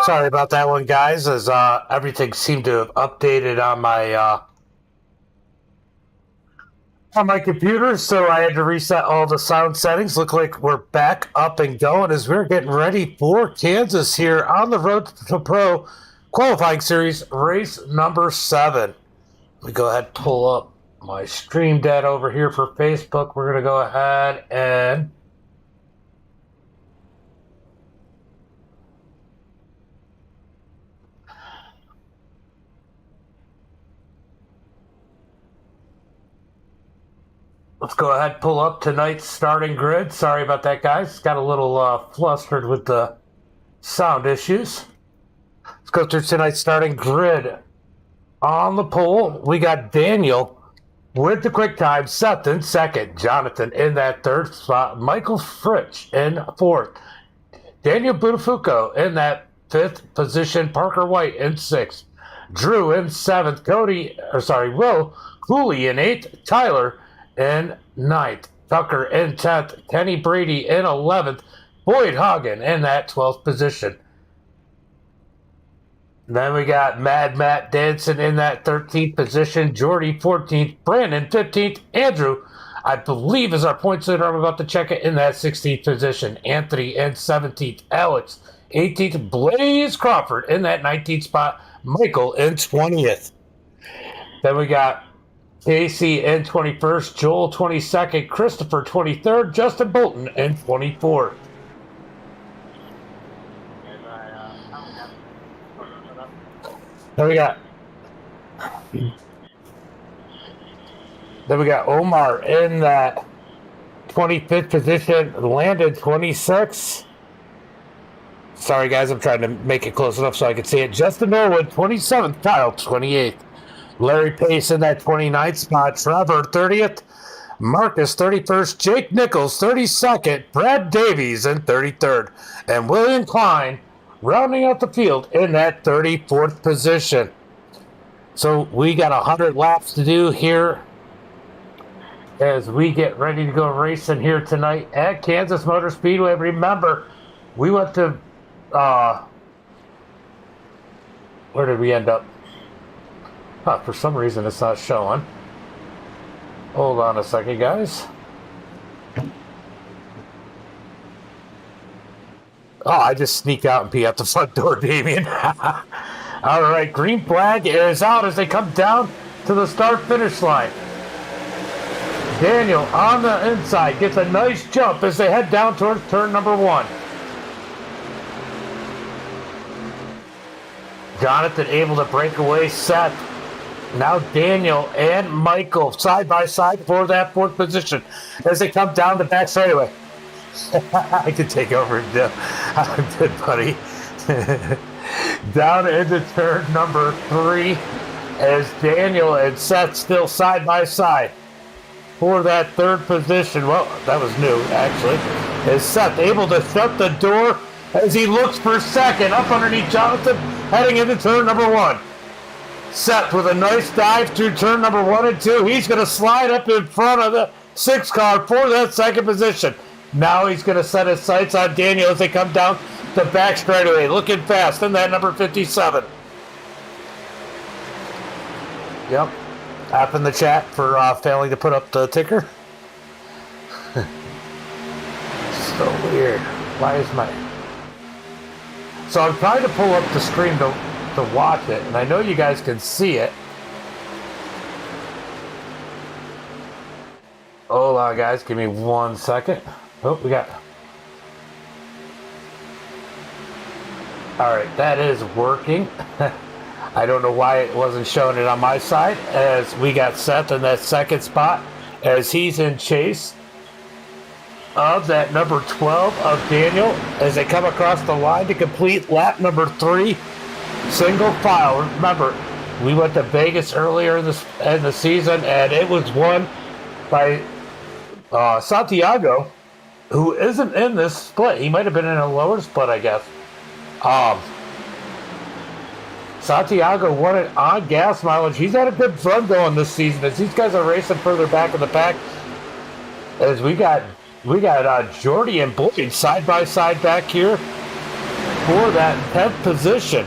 Sorry about that one, guys, as everything seemed to have updated on my computer, so I had to reset all the sound settings. Look like we're back up and going as we're getting ready for Kansas here on the Road to Pro qualifying series, race number 7. Let me go ahead and pull up my stream data over here for Facebook. We're going to go ahead and let's go ahead and pull up tonight's starting grid. Sorry about that, guys. Got a little flustered with the sound issues. Let's go through tonight's starting grid. On the pole, we got Daniel with the quick time, Seth in second, Jonathan in that third spot, Michael Fritsch in fourth, Daniel Buttafuoco in that fifth position, Parker White in sixth, Drew in seventh, Will Cooley in eighth, Tyler in ninth, Tucker in 10th, Kenny Brady in 11th, Boyd Hagen in that 12th position. Then we got Mad Matt Danson in that 13th position, Jordy 14th, Brandon 15th, Andrew, I believe is our points leader. I'm about to check it, in that 16th position, Anthony in 17th, Alex 18th, Blaze Crawford in that 19th spot, Michael in 20th. Then we got Casey in 21st, Joel 22nd, Christopher 23rd, Justin Bolton in 24th. Then we got Omar in that 25th position, Landon 26th. Sorry, guys, I'm trying to make it close enough so I can see it. Justin Norwood, 27th, Kyle 28th. Larry Pace in that 29th spot, Trevor 30th, Marcus 31st, Jake Nichols 32nd, Brad Davies in 33rd, and William Klein rounding out the field in that 34th position. So we got 100 laps to do here as we get ready to go racing here tonight at Kansas Motor Speedway. Remember, we went to, where did we end up? For some reason it's not showing. Hold on a second, guys. Oh, I just sneak out and pee out the front door, Damien. All right, green flag is out as they come down to the start-finish line. Daniel on the inside gets a nice jump as they head down towards turn number 1. Jonathan able to break away, Seth. Now Daniel and Michael side by side for that 4th position as they come down the back straightaway. I could take over and do. I'm good, buddy. Down into turn number 3 as Daniel and Seth still side by side for that 3rd position. Well, that was new, actually. Is Seth able to shut the door as he looks for second up underneath Jonathan, heading into turn number 1. Seth with a nice dive through turn number 1 and 2. He's going to slide up in front of the 6 car for that 2nd position. Now he's going to set his sights on Daniel as they come down the back straightaway, looking fast in that number 57. Yep. App in the chat for failing to put up the ticker. So weird. Why is my... So I'm trying to pull up the screen to watch it, and I know you guys can see it. Hold on, guys. Give me 1 second. Oh, we got... All right, that is working. I don't know why it wasn't showing it on my side, as we got Seth in that 2nd spot as he's in chase of that number 12 of Daniel as they come across the line to complete lap number 3, single file. Remember, we went to Vegas earlier in the season, and it was won by Santiago, who isn't in this split. He might have been in a lower split, I guess. Santiago won it on gas mileage. He's had a good run going this season as these guys are racing further back in the pack. As we got Jordy and Boyd side by side back here. for that 10th position.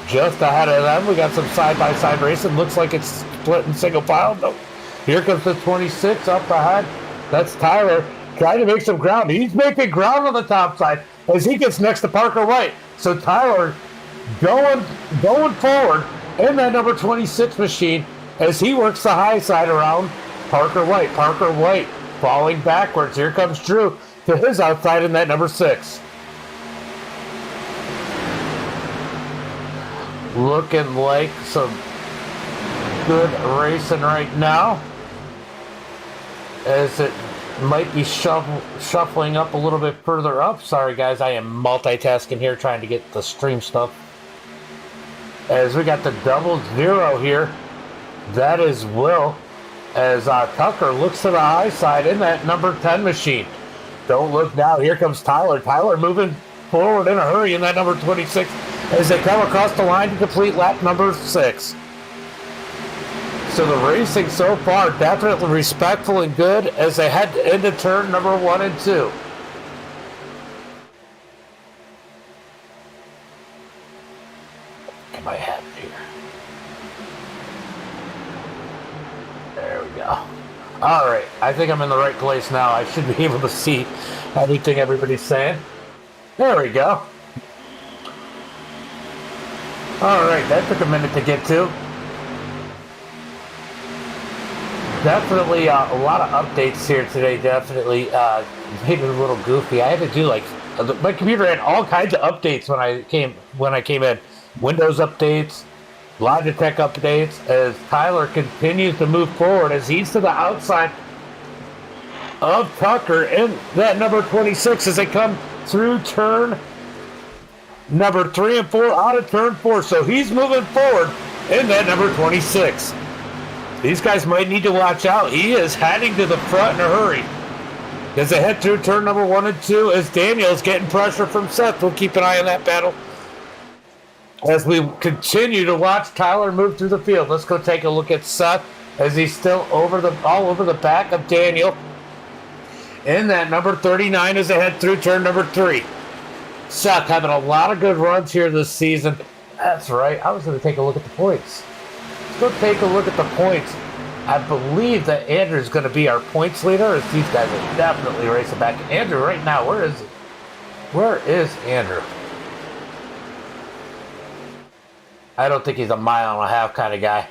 Just ahead of them, we got some side-by-side racing. Looks like it's split in single file. Nope. Here comes the 26 up ahead. That's Tyler trying to make some ground. He's making ground on the top side as he gets next to Parker White. So Tyler going forward in that number 26 machine as he works the high side around Parker White. Parker White falling backwards. Here comes Drew to his outside in that number 6. Looking like some good racing right now, as it might be shuffling up a little bit further up. Sorry guys, I am multitasking here trying to get the stream stuff. As we got the 00 here, that is Will, as Tucker looks to the high side in that number 10 machine. Don't look now, here comes Tyler. Tyler moving forward in a hurry in that number 26 as they come across the line to complete lap number 6. So the racing so far definitely respectful and good as they head into turn number 1 and 2. Get my head here. There we go. All right, I think I'm in the right place now. I should be able to see everything everybody's saying. There we go. All right, that took a minute to get to. Definitely a lot of updates here today. Definitely made it a little goofy. I had to do like my computer had all kinds of updates when I came in. Windows updates, Logitech updates. As Tyler continues to move forward as he's to the outside of Tucker in that number 26 as they come through turn number 3 and 4 out of turn 4. So he's moving forward in that number 26. These guys might need to watch out. He is heading to the front in a hurry as they head through turn number 1 and 2 as Daniel's getting pressure from Seth. We'll keep an eye on that battle as we continue to watch Tyler move through the field. Let's go take a look at Seth as he's still all over the back of Daniel in that number 39 as they head through turn number 3. Seth having a lot of good runs here this season. That's right. I was going to take a look at the points. Let's go take a look at the points. I believe that Andrew's going to be our points leader, as these guys are definitely racing back. Andrew, right now, where is he? Where is Andrew? I don't think he's a mile and a half kind of guy.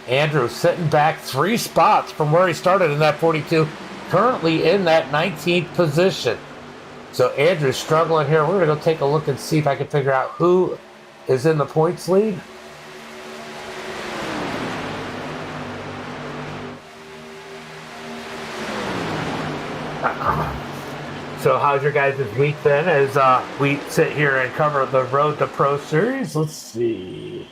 Andrew sitting back 3 spots from where he started in that 42, currently in that 19th position. So Andrew's struggling here. We're going to go take a look and see if I can figure out who is in the points lead. So how's your guys' week been as we sit here and cover the Road to Pro Series? Let's see.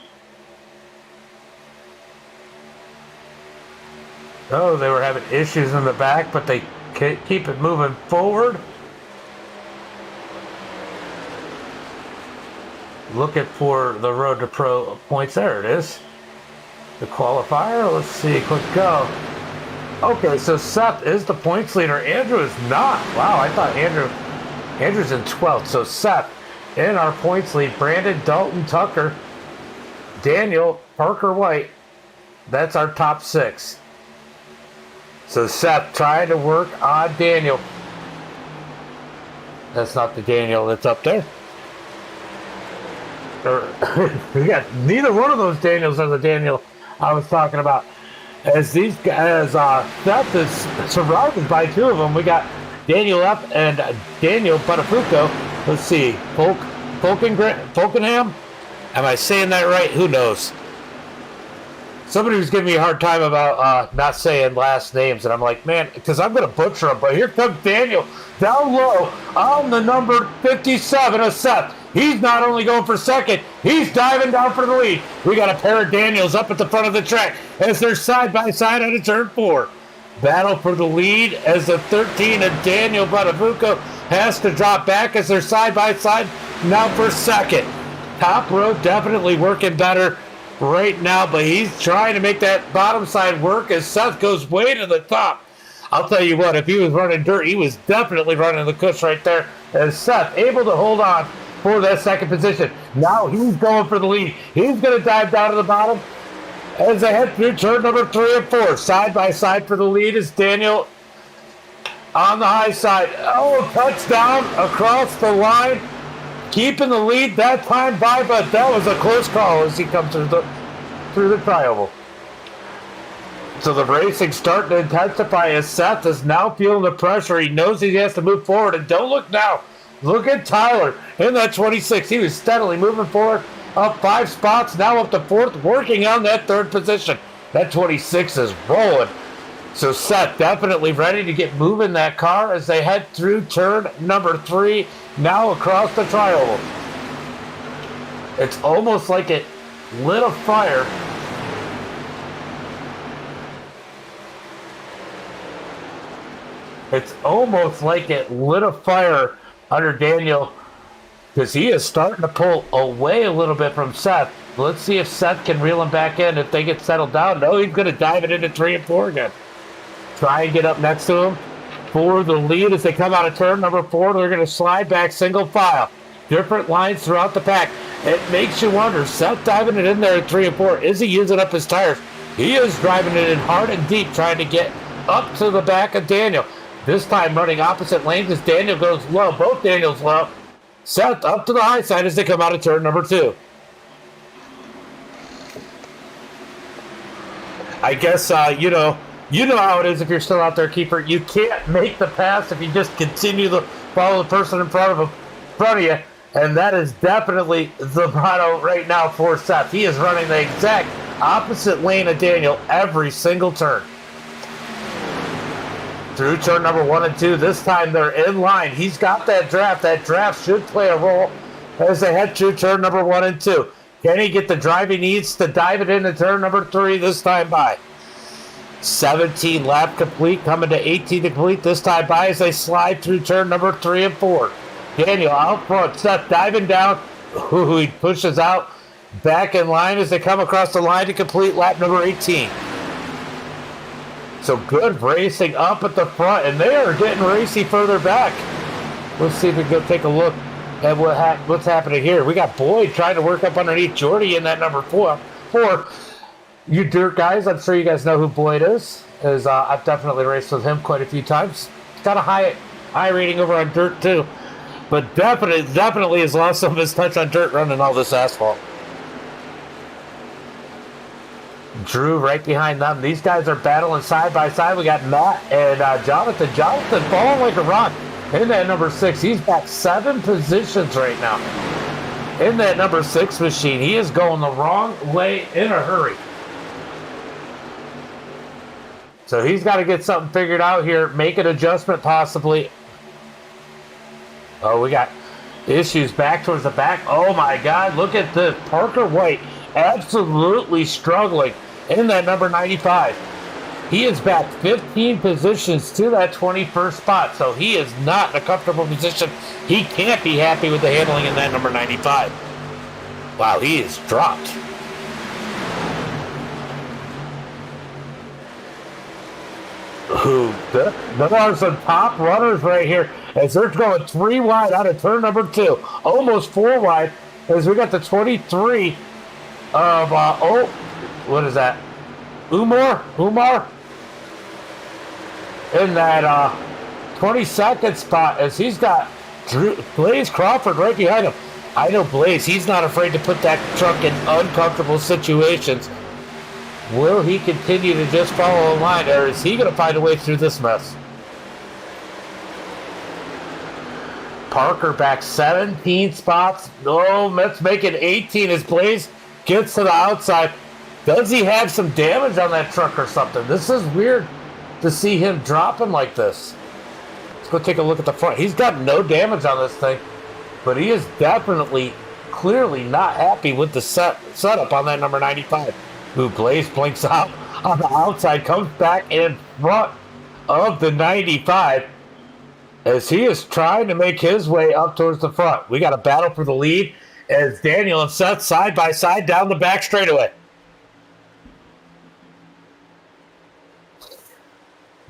Oh, they were having issues in the back, but they keep it moving forward. Looking for the Road to Pro points. There it is. The qualifier. Let's see. Quick go. Okay, so Seth is the points leader. Andrew is not. Wow, I thought Andrew's in 12th. So Seth in our points lead. Brandon, Dalton, Tucker, Daniel, Parker White. That's our top 6. So Seth trying to work on Daniel. That's not the Daniel that's up there. We got neither one of those Daniels are the Daniel I was talking about. As these guys, Seth is surrounded by 2 of them. We got Daniel F and Daniel Buttafuoco. Let's see, Folkenham. Am I saying that right? Who knows? Somebody was giving me a hard time about not saying last names, and I'm like, man, because I'm going to butcher them. But here comes Daniel down low on the number 57 of Seth. He's not only going for second, he's diving down for the lead. We got a pair of Daniels up at the front of the track as they're side by side out of turn 4. Battle for the lead as the 13 of Daniel Buttafuoco has to drop back as they're side by side now for second. Top row definitely working better right now, but he's trying to make that bottom side work as Seth goes way to the top I'll tell you what, if he was running dirt, he was definitely running the cush right there. And Seth able to hold on for that second position. Now he's going for the lead. He's going to dive down to the bottom as they head through turn number 3 and 4. Side by side for the lead is Daniel on the high side. Oh, touchdown across the line. Keeping the lead that time by, but that was a close call as he comes through the tri-oval. So the racing starting to intensify as Seth is now feeling the pressure. He knows he has to move forward, and don't look now. Look at Tyler in that 26. He was steadily moving forward, up 5 spots, now up to 4th, working on that 3rd position. That 26 is rolling. So Seth definitely ready to get moving that car as they head through turn number 3, now across the tri-oval. It's almost like it lit a fire. It's almost like it lit a fire under Daniel because he is starting to pull away a little bit from Seth. Let's see if Seth can reel him back in if they get settled down. No, he's going to dive it into 3 and 4 again. Try and get up next to him for the lead as they come out of turn number 4. They're going to slide back single file. Different lines throughout the pack. It makes you wonder, Seth diving it in there at 3 and 4. Is he using up his tires? He is driving it in hard and deep, trying to get up to the back of Daniel. This time running opposite lanes as Daniel goes low. Both Daniels low. Seth up to the high side as they come out of turn number 2. I guess, you know how it is if you're still out there, keeper. You can't make the pass if you just continue to follow the person in front of you. And that is definitely the motto right now for Seth. He is running the exact opposite lane of Daniel every single turn. Through turn number 1 and 2. This time they're in line. He's got that draft. That draft should play a role as they head through turn number 1 and 2. Can he get the drive he needs to dive it into turn number 3 this time by? 17 lap complete, coming to 18 to complete this time by as they slide through turn number 3 and 4. Daniel out front. Seth diving down. Ooh, he pushes out. Back in line as they come across the line to complete lap number 18. So good racing up at the front, and they are getting racy further back. Let's see if we can go take a look at what's happening here. We got Boyd trying to work up underneath Jordy in that number 4. You dirt guys, I'm sure you guys know who Boyd is. I've definitely raced with him quite a few times. He's got a high rating over on dirt too, but definitely has lost some of his touch on dirt running all this asphalt. Drew right behind them. These guys are battling side by side. We got Matt and Jonathan. Jonathan falling like a rock in that number 6. He's back 7 positions right now in that number 6 machine. He is going the wrong way in a hurry. So he's got to get something figured out here. Make an adjustment possibly. Oh, we got issues back towards the back. Oh my God, look at this. Parker White absolutely struggling in that number 95. He is back 15 positions to that 21st spot, so he is not in a comfortable position. He can't be happy with the handling in that number 95. Wow, he is dropped. There are some top runners right here as they're going 3 wide out of turn number 2. Almost 4 wide as we got the 23 of, what is that? Umar in that 22nd spot as he's got Blaze Crawford right behind him. I know Blaze, he's not afraid to put that truck in uncomfortable situations. Will he continue to just follow a line, or is he going to find a way through this mess? Parker back 17 spots. No, let's make it 18 as Blaze gets to the outside. Does he have some damage on that truck or something? This is weird to see him dropping like this. Let's go take a look at the front. He's got no damage on this thing, but he is definitely, clearly not happy with the setup on that number 95. Who Blaze blinks out on the outside, comes back in front of the 95 as he is trying to make his way up towards the front. We got a battle for the lead as Daniel and Seth side by side down the back straightaway.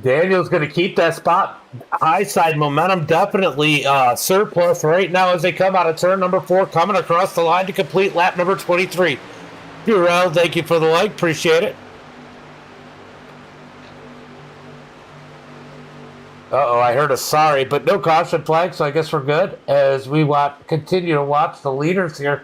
Daniel's going to keep that spot. High side momentum definitely surplus right now as they come out of turn number 4, coming across the line to complete lap number 23. Burrell, thank you for the like. Appreciate it. Uh-oh, I heard a sorry, but no caution flag, so I guess we're good as we continue to watch the leaders here.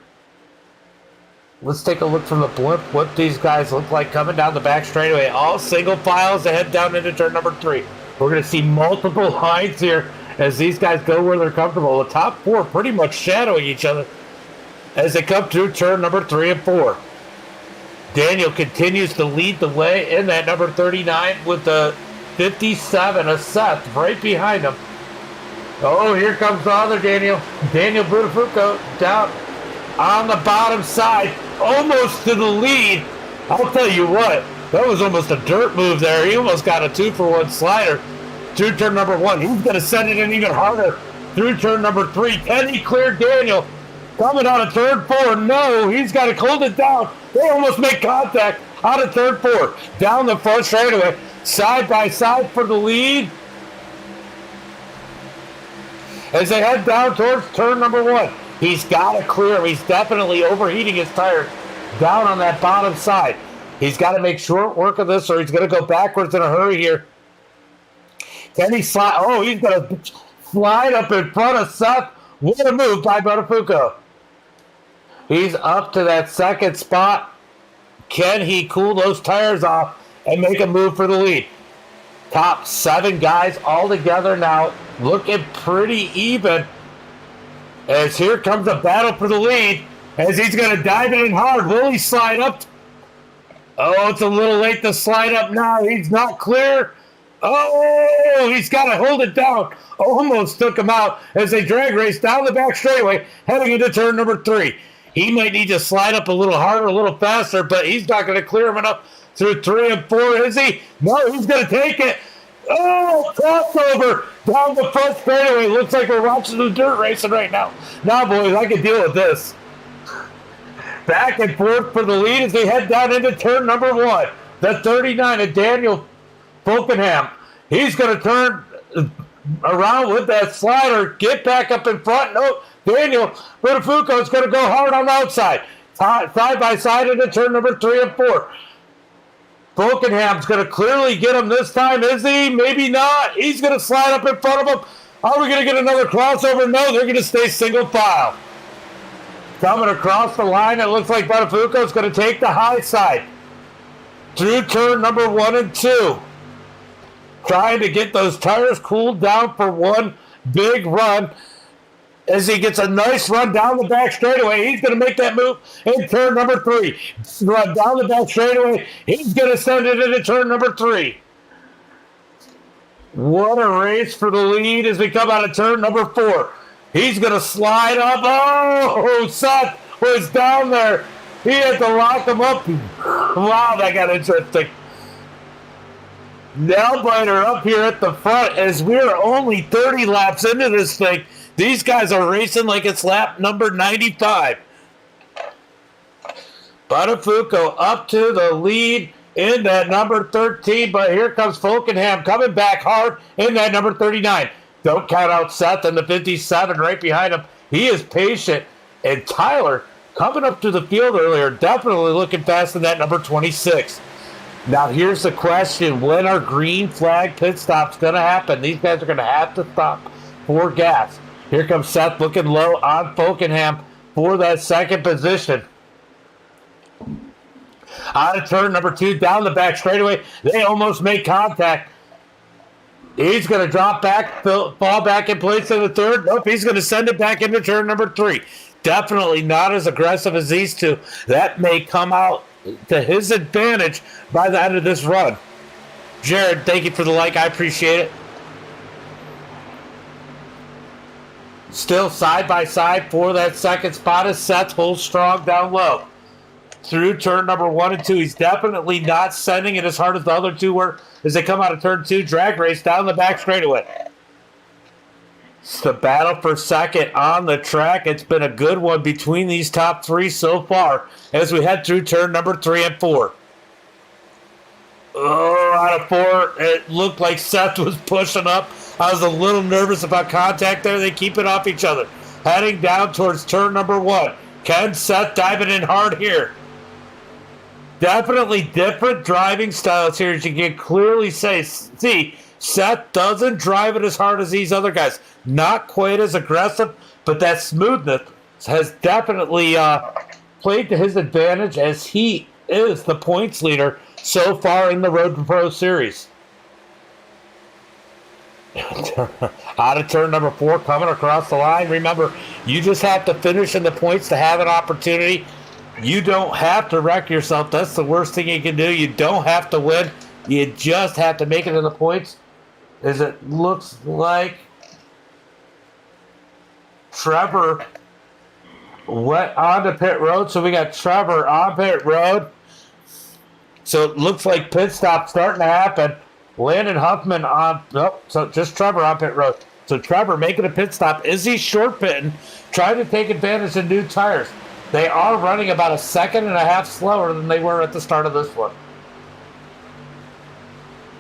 Let's take a look from the blimp what these guys look like coming down the back straightaway. All single files to head down into turn number 3. We're going to see multiple lines here as these guys go where they're comfortable. The top 4 pretty much shadowing each other as they come through turn number 3 and 4. Daniel continues to lead the way in that number 39 with the 57 of Seth right behind him. Oh, here comes the other Daniel. Daniel Buttafuoco down on the bottom side, almost to the lead. I'll tell you what, that was almost a dirt move there. He almost got a 2-for-1 slider through turn number 1. He's going to send it in even harder through turn number 3. Can he clear Daniel? Coming out of turn 4. No, he's got to hold it down. They almost make contact out of turn 4. Down the front straightaway, side by side for the lead. As they head down towards turn number 1. He's got to clear him. He's definitely overheating his tires down on that bottom side. He's got to make short work of this or he's going to go backwards in a hurry here. Can he slide? Oh, he's going to slide up in front of Seth. What a move by Buttafuoco. He's up to that second spot. Can he cool those tires off and make a move for the lead? Top 7 guys all together now, looking pretty even. As here comes a battle for the lead, as he's going to dive in hard. Will he slide up? Oh, it's a little late to slide up now. He's not clear. Oh, he's got to hold it down. Almost took him out as they drag race down the back straightaway, heading into turn number 3. He might need to slide up a little harder, a little faster, but he's not going to clear him enough through 3 and 4, is he? No, he's going to take it. Oh, crossover down the front straightaway. Looks like we're watching the dirt racing right now. Now, boys, I can deal with this. Back and forth for the lead as they head down into turn number 1. The 39 of Daniel Fokenham. He's going to turn around with that slider. Get back up in front. No, Daniel Buttafuoco is going to go hard on the outside. Side by side into turn number 3 and 4. Fokenham's going to clearly get him this time, is he? Maybe not. He's going to slide up in front of him. Are we going to get another crossover? No, they're going to stay single file. Coming across the line, it looks like Buttafuoco is going to take the high side through turn number 1 and 2. Trying to get those tires cooled down for one big run. As he gets a nice run down the back straightaway, he's going to make that move in turn number 3. Run down the back straightaway, he's going to send it into turn number 3. What a race for the lead as we come out of turn number 4. He's going to slide up. Oh, Seth was down there. He had to lock him up. Wow, that got interesting. Nail biter up here at the front as we're only 30 laps into this thing. These guys are racing like it's lap number 95. Buttafuoco up to the lead in that number 13, but here comes Fokenham coming back hard in that number 39. Don't count out Seth and the 57 right behind him. He is patient. And Tyler coming up to the field earlier, definitely looking fast in that number 26. Now here's the question. When are green flag pit stops going to happen? These guys are going to have to stop for gas. Here comes Seth looking low on Fokenham for that second position. Out of turn number 2, down the back straightaway. They almost make contact. He's going to drop back, fall back in place in the third. Nope, he's going to send it back into turn number 3. Definitely not as aggressive as these two. That may come out to his advantage by the end of this run. Jared, thank you for the like. I appreciate it. Still side by side for that second spot as Seth holds strong down low. Through turn number 1 and 2. He's definitely not sending it as hard as the other two were as they come out of turn 2. Drag race down the back straightaway. It's the battle for second on the track. It's been a good one between these top 3 so far as we head through turn number 3 and 4. Oh, out of 4. It looked like Seth was pushing up. I was a little nervous about contact there. They keep it off each other. Heading down towards turn number 1. Ken Seth diving in hard here. Definitely different driving styles here, as you can clearly see. Seth doesn't drive it as hard as these other guys. Not quite as aggressive, but that smoothness has definitely played to his advantage, as he is the points leader so far in the Road to Pro Series. Out of turn number 4, coming across the line. Remember, you just have to finish in the points to have an opportunity. You don't have to wreck yourself. That's the worst thing you can do. You don't have to win. You just have to make it in the points. As it looks like Trevor went onto pit road. So we got Trevor on pit road. So it looks like pit stop starting to happen. Landon Huffman on, so just Trevor on pit road. So Trevor making a pit stop. Is he short pitting? Trying to take advantage of new tires. They are running about 1.5 seconds slower than they were at the start of this one.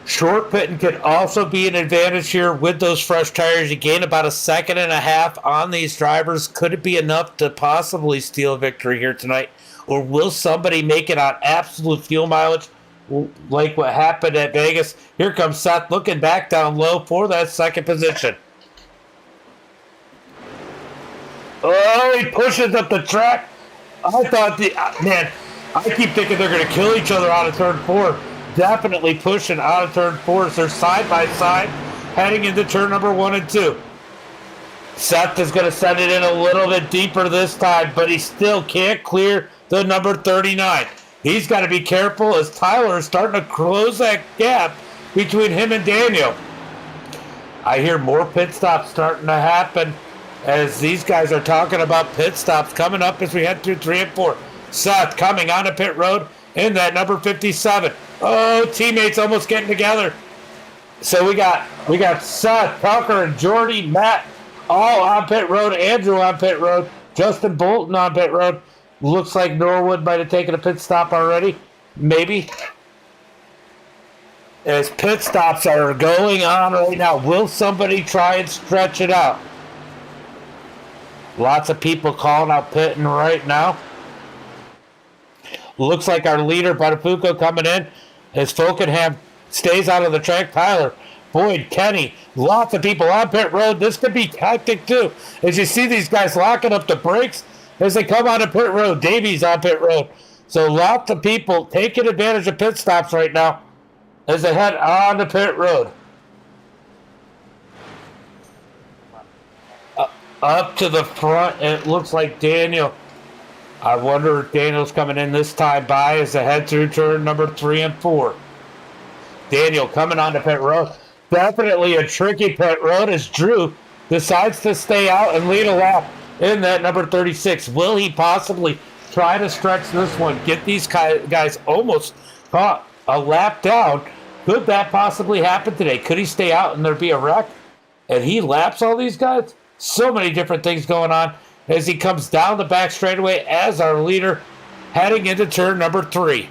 Short pitting could also be an advantage here with those fresh tires. You gain about 1.5 seconds on these drivers. Could it be enough to possibly steal a victory here tonight? Or will somebody make it on absolute fuel mileage like what happened at Vegas? Here comes Seth looking back down low for that second position. Oh, he pushes up the track. I thought, I keep thinking they're going to kill each other out of turn 4. Definitely pushing out of turn 4 as they're side by side heading into turn number 1 and 2. Seth is going to send it in a little bit deeper this time, but he still can't clear the number 39. He's got to be careful as Tyler is starting to close that gap between him and Daniel. I hear more pit stops starting to happen as these guys are talking about pit stops coming up as we head through 3 and 4. Seth coming onto pit road in that number 57. Oh, teammates almost getting together. So we got Seth, Tucker, and Jordy, Matt all on pit road. Andrew on pit road. Justin Bolton on pit road. Looks like Norwood might have taken a pit stop already. Maybe. As pit stops are going on right now, will somebody try and stretch it out? Lots of people calling out pitting right now. Looks like our leader, Buttafuoco, coming in. As Folkenham stays out of the track. Tyler, Boyd, Kenny, lots of people on pit road. This could be hectic too. As you see these guys locking up the brakes as they come out of pit road. Davies on pit road. So lots of people taking advantage of pit stops right now as they head on the pit road. Up to the front, it looks like Daniel. I wonder if Daniel's coming in this time by as they head through turn number 3 and 4. Daniel coming onto pit road. Definitely a tricky pit road as Drew decides to stay out and lead a lap in that number 36. Will he possibly try to stretch this one? Get these guys almost caught a lap down. Could that possibly happen today? Could he stay out and there be a wreck? And he laps all these guys? So many different things going on as he comes down the back straightaway as our leader heading into turn number 3.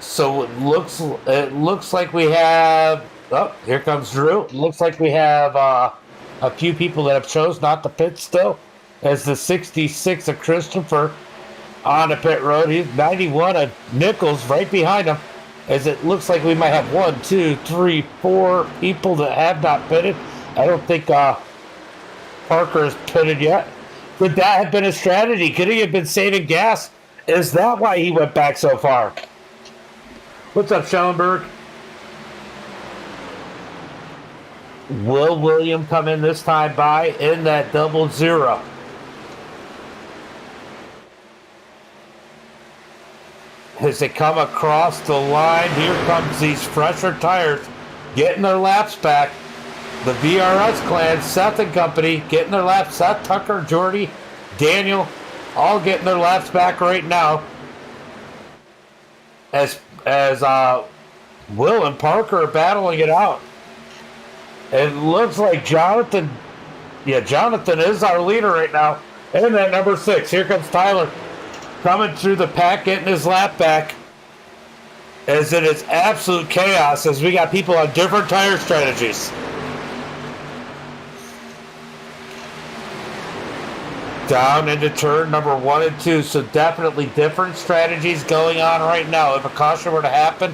So it looks like we have, oh, here comes Drew. Looks like we have a few people that have chose not to pit still, as the 66 of Christopher on the pit road. He's 91 of Nichols right behind him, as it looks like we might have 1, 2, 3, 4 people that have not pitted. I don't think Parker has pitted yet. Could that have been a strategy? Could he have been saving gas? Is that why he went back so far? What's up, Schellenberg? Will William come in this time by in that 00? As they come across the line, here comes these fresher tires getting their laps back. The VRS clan, Seth and company, getting their laps. Seth, Tucker, Jordy, Daniel, all getting their laps back right now. As Will and Parker are battling it out. It looks like Jonathan is our leader right now. And that number 6, here comes Tyler coming through the pack, getting his lap back. as it is absolute chaos as we got people on different tire strategies. Down into turn number 1 and 2, so definitely different strategies going on right now. If a caution were to happen,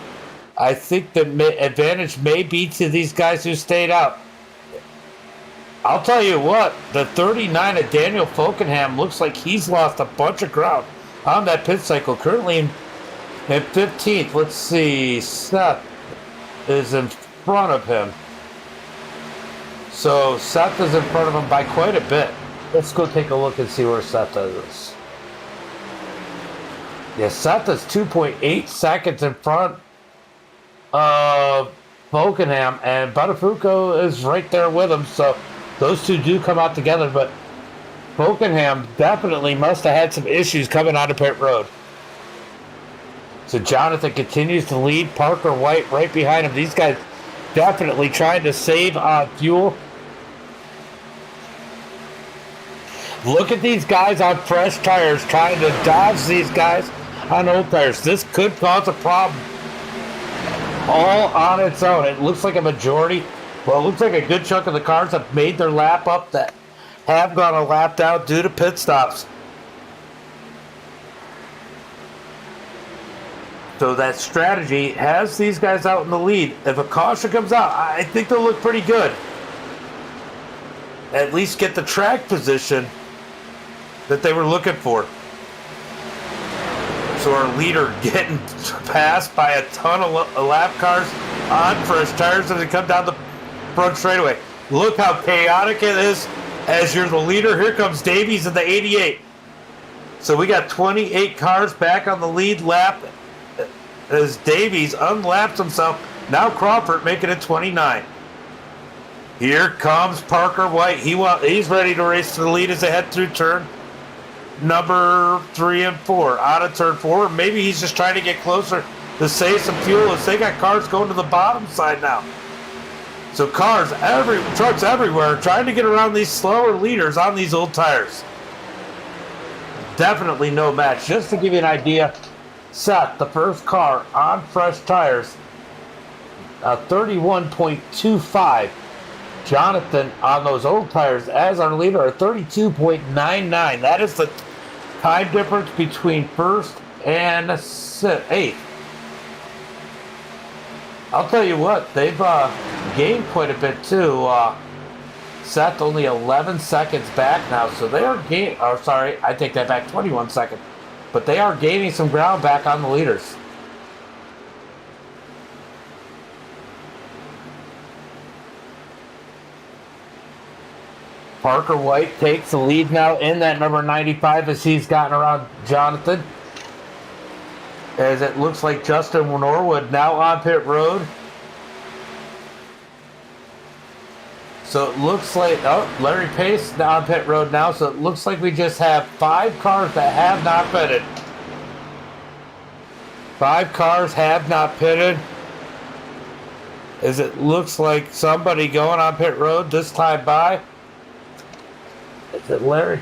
I think the advantage may be to these guys who stayed out. I'll tell you what, the 39 of Daniel Folkenham looks like he's lost a bunch of ground on that pit cycle. Currently in 15th. Let's see, Seth is in front of him. So Seth is in front of him by quite a bit. Let's go take a look and see where Seth is. Yeah, Seth is 2.8 seconds in front of Folkenham, and Buttafuoco is right there with him. So those two do come out together, but Folkenham definitely must have had some issues coming out of pit road. So Jonathan continues to lead. Parker White right behind him. These guys definitely trying to save on fuel. Look at these guys on fresh tires trying to dodge these guys on old tires. This could cause a problem all on its own. It looks like a majority. Well, it looks like a good chunk of the cars have made their lap up that have gone a lap down due to pit stops. So that strategy has these guys out in the lead. If a caution comes out, I think they'll look pretty good. At least get the track position that they were looking for. So our leader getting passed by a ton of lap cars on fresh tires as they come down the front straightaway. Look how chaotic it is as you're the leader. Here comes Davies in the 88. So we got 28 cars back on the lead lap as Davies unlaps himself. Now Crawford making it 29. Here comes Parker White. He's ready to race to the lead as they head through turn number 3 and 4. Out of turn 4. Maybe he's just trying to get closer to save some fuel as they got cars going to the bottom side now. So trucks everywhere trying to get around these slower leaders on these old tires. Definitely no match. Just to give you an idea, Seth, the first car on fresh tires, 31.25. Jonathan on those old tires as our leader are 32.99. That is the time difference between first and eighth. I'll tell you what, they've gained quite a bit too. Seth only 11 seconds back now, so they are gaining. Oh, sorry, I take that back, 21 seconds. But they are gaining some ground back on the leaders. Parker White takes the lead now in that number 95 as he's gotten around Jonathan. As it looks like Justin Norwood now on pit road. So it looks like, Larry Pace now on pit road now. So it looks like we just have 5 cars that have not pitted. 5 cars have not pitted. As it looks like somebody going on pit road this time by. Is it Larry?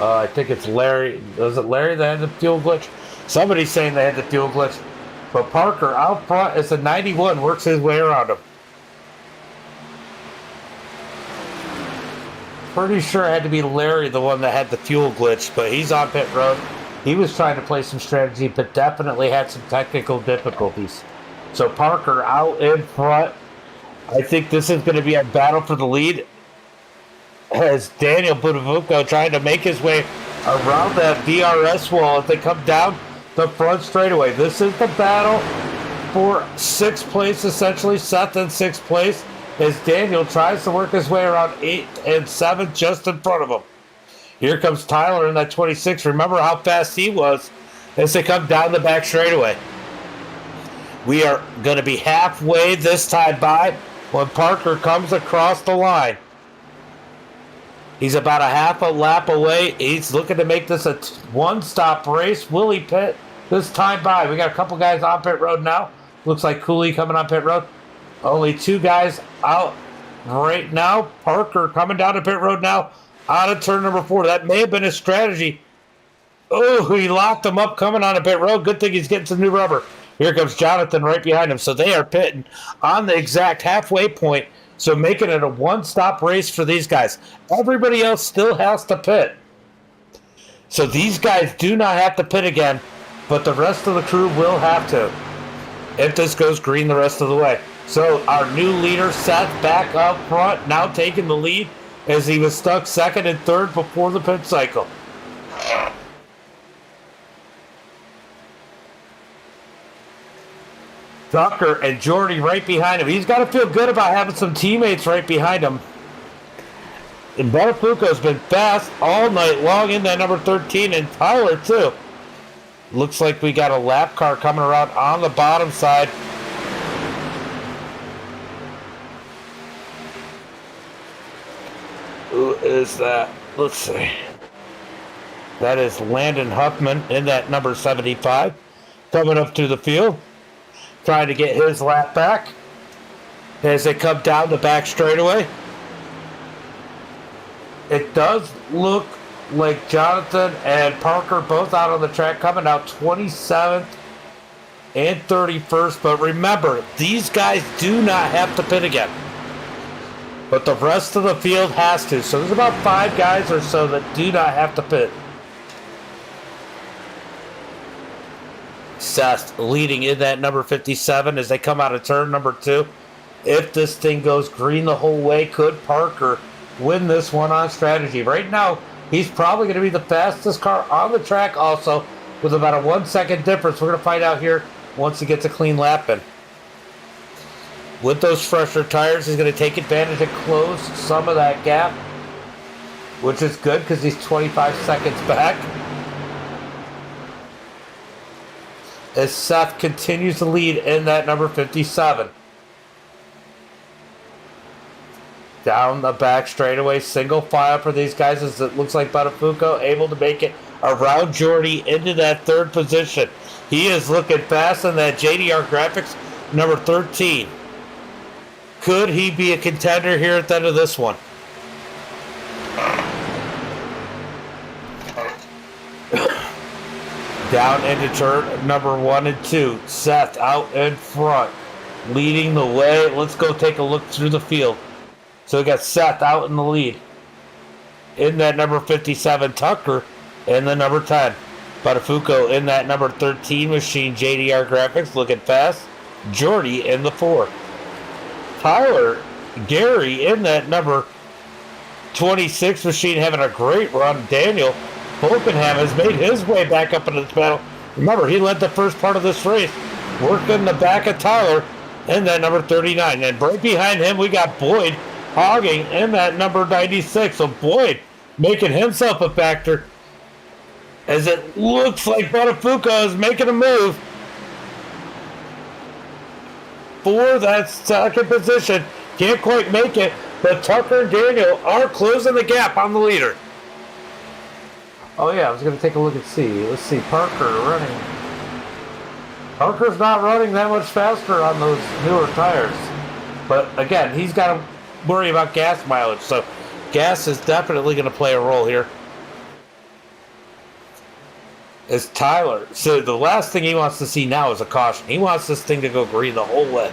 I think it's Larry. Was it Larry that had the fuel glitch? Somebody's saying they had the fuel glitch. But Parker out front is a 91, works his way around him. Pretty sure it had to be Larry, the one that had the fuel glitch, but he's on pit road. He was trying to play some strategy, but definitely had some technical difficulties. So Parker out in front. I think this is going to be a battle for the lead as Daniel Buttafuoco trying to make his way around that DRS wall as they come down the front straightaway. This is the battle for 6th place, essentially. Seth in 6th place as Daniel tries to work his way around 8th and 7th just in front of him. Here comes Tyler in that 26. Remember how fast he was as they come down the back straightaway. We are going to be halfway this time by when Parker comes across the line. He's about a half a lap away. He's looking to make this a one-stop race. Will he pit this time by? We got a couple guys on pit road now. Looks like Cooley coming on pit road. Only 2 guys out right now. Parker coming down to pit road now out of turn number 4. That may have been a strategy Oh, he locked him up coming on a pit road. Good thing he's getting some new rubber. Here comes Jonathan right behind him. So they are pitting on the exact halfway point. So making it a one-stop race for these guys. Everybody else still has to pit. So these guys do not have to pit again, but the rest of the crew will have to if this goes green the rest of the way. So our new leader, Seth, back up front, now taking the lead as he was stuck second and third before the pit cycle. Tucker and Jordy right behind him. He's got to feel good about having some teammates right behind him. And Buttafuoco's been fast all night long in that number 13, and Tyler too. Looks like we got a lap car coming around on the bottom side. Who is that? Let's see. That is Landon Huffman in that number 75. Coming up to the field. Trying to get his lap back. As they come down the back straightaway. It does look like Jonathan and Parker both out on the track, coming out 27th and 31st. But remember, these guys do not have to pit again. But the rest of the field has to. So there's about 5 guys or so that do not have to pit. Seth leading in that number 57 as they come out of turn number 2. If this thing goes green the whole way, could Parker win this one on strategy? Right now, he's probably going to be the fastest car on the track also, with about a 1 second difference. We're going to find out here once he gets a clean lap in. With those fresher tires, he's going to take advantage and close some of that gap, which is good because he's 25 seconds back. As Seth continues to lead in that number 57. Down the back straightaway, single file for these guys as it looks like Buttafuoco able to make it around Jordy into that third position. He is looking fast in that JDR Graphics number 13. Could he be a contender here at the end of this one? Down into turn number 1 and 2. Seth out in front, leading the way. Let's go take a look through the field. So we got Seth out in the lead. In that number 57, Tucker in the number 10. Buttafuoco in that number 13 machine, JDR Graphics, looking fast. Jordy in the 4. Tyler, Gary in that number 26 machine, having a great run. Daniel Bolkenham has made his way back up into the battle. Remember, he led the first part of this race, working the back of Tyler in that number 39. And right behind him, we got Boyd hogging in that number 96. So Boyd making himself a factor as it looks like Buttafuoco is making a move for that second position. Can't quite make it, but Tucker and Daniel are closing the gap on the leader. Oh yeah, I was going to take a look and see. Let's see, Parker running. Parker's not running that much faster on those newer tires. But again, he's got to worry about gas mileage. So gas is definitely going to play a role here. As Tyler, so the last thing he wants to see now is a caution. He wants this thing to go green the whole way.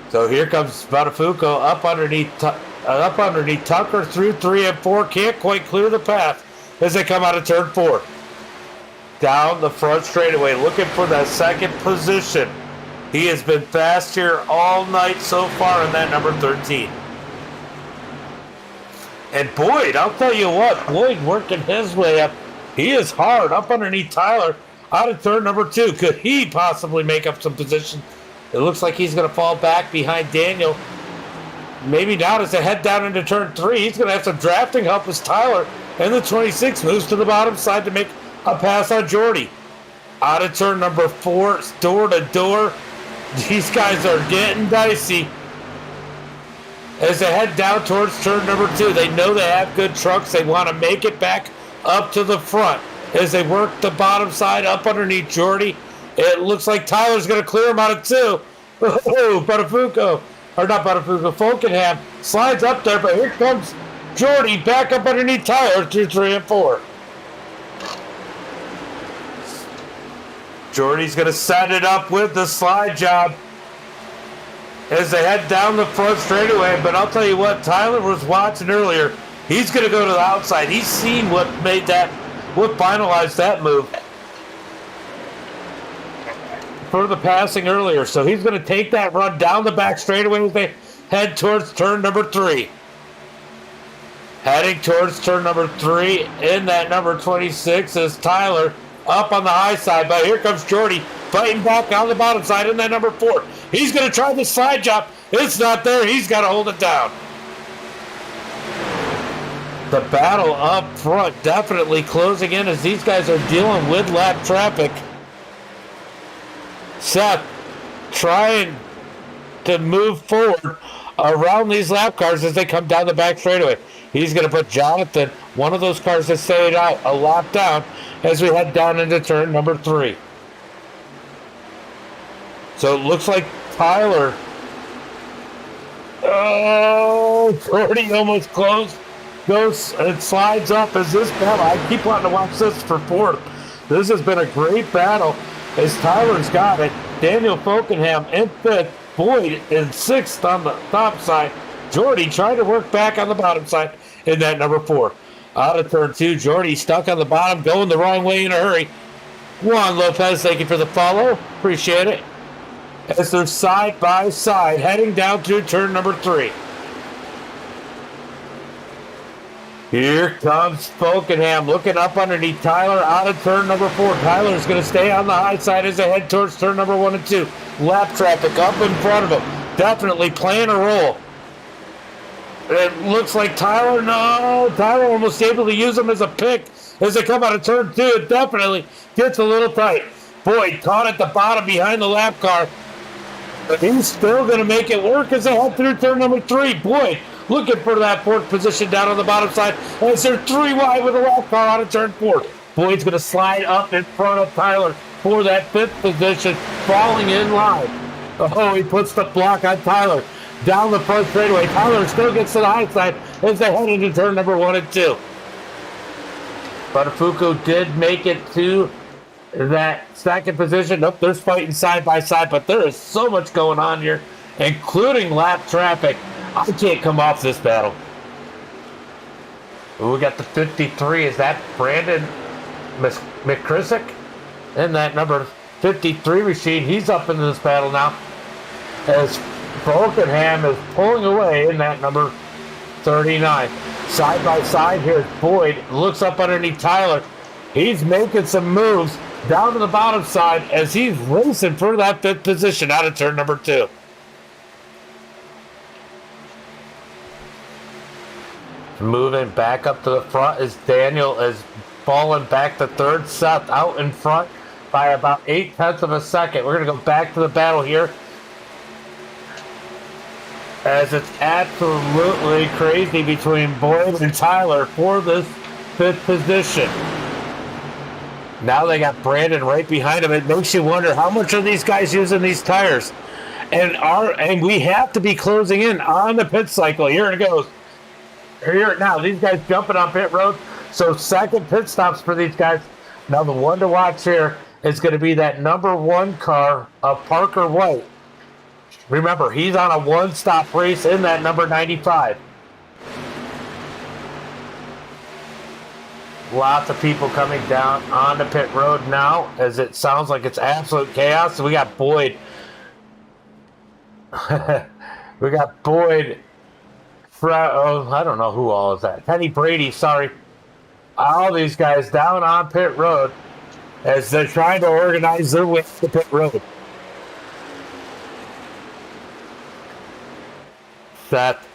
So here comes Buttafuoco up underneath Tucker through 3 and 4. Can't quite clear the path as they come out of turn 4. Down the front straightaway, looking for that second position. He has been fast here all night so far in that number 13. And Boyd, I'll tell you what, Boyd working his way up. He is hard up underneath Tyler out of turn number 2. Could he possibly make up some position? It looks like he's going to fall back behind Daniel. Maybe not as they head down into turn 3. He's going to have some drafting help as Tyler and the 26 moves to the bottom side to make a pass on Jordy. Out of turn number 4, door to door. These guys are getting dicey as they head down towards turn number 2. They know they have good trucks. They want to make it back up to the front as they work the bottom side up underneath Jordy. It looks like Tyler's going to clear him out of 2. Oh, Buttafuoco, or not Buttafuoco, Folkenham slides up there, but here comes Jordy back up underneath Tyler through 3 and 4. Jordy's going to set it up with the slide job as they head down the front straightaway. But I'll tell you what, Tyler was watching earlier. He's going to go to the outside. He's seen what finalized that move for the passing earlier. So he's going to take that run down the back straightaway as they head towards turn number 3. Heading towards turn number 3 in that number 26 is Tyler up on the high side. But here comes Jordy fighting back on the bottom side in that number 4. He's going to try the slide job. It's not there. He's got to hold it down. The battle up front definitely closing in as these guys are dealing with lap traffic. Seth trying to move forward around these lap cars as they come down the back straightaway. He's going to put Jonathan, one of those cars that stayed out, a lap down as we head down into turn number 3. So it looks like Tyler. Oh, Jordy almost closed. Goes and slides up as this battle. I keep wanting to watch this for 4th. This has been a great battle as Tyler's got it. Daniel Folkenham in 5th. Boyd in 6th on the top side. Jordy trying to work back on the bottom side in that number 4. Out of turn 2, Jordy stuck on the bottom, going the wrong way in a hurry. Juan Lopez, thank you for the follow. Appreciate it. As they're side by side, heading down through turn number 3. Here comes Folkenham looking up underneath Tyler out of turn number 4. Tyler's going to stay on the high side as they head towards turn number 1 and 2. Lap traffic up in front of him. Definitely playing a role. It looks like Tyler almost able to use him as a pick as they come out of turn 2. It definitely gets a little tight. Boyd caught at the bottom behind the lap car. But he's still going to make it work as they head through turn number 3. Boyd looking for that 4th position down on the bottom side as they're 3 wide with a lap car out of turn 4. Boyd's going to slide up in front of Tyler for that 5th position, falling in line. Oh, he puts the block on Tyler down the front straightaway. Tyler still gets to the high side as they head into turn number 1 and 2. Buttafuoco did make it to that 2nd position. Nope, they're fighting side by side, but there is so much going on here, including lap traffic. I can't come off this battle. We got the 53. Is that Brandon McCrissick in that number 53 machine? He's up into this battle now as Folkenham is pulling away in that number 39. Side by side here, Boyd looks up underneath Tyler. He's making some moves down to the bottom side as he's racing for that 5th position out of turn number 2. Moving back up to the front as Daniel is falling back to 3rd. Seth out in front by about 0.8 of a second. We're going to go back to the battle here as it's absolutely crazy between Boyd and Tyler for this 5th position. Now they got Brandon right behind him. It makes you wonder how much are these guys using these tires, and we have to be closing in on the pit cycle. Here it goes. Here now, these guys jumping on pit road. So 2nd pit stops for these guys. Now the one to watch here is going to be that number 1 car of Parker White. Remember, he's on a 1-stop race in that number 95. Lots of people coming down on the pit road now as it sounds like it's absolute chaos. So we got Boyd. We got Boyd. I don't know who all is that. Kenny Brady, sorry. All these guys down on pit road as they're trying to organize their way to pit road. Seth,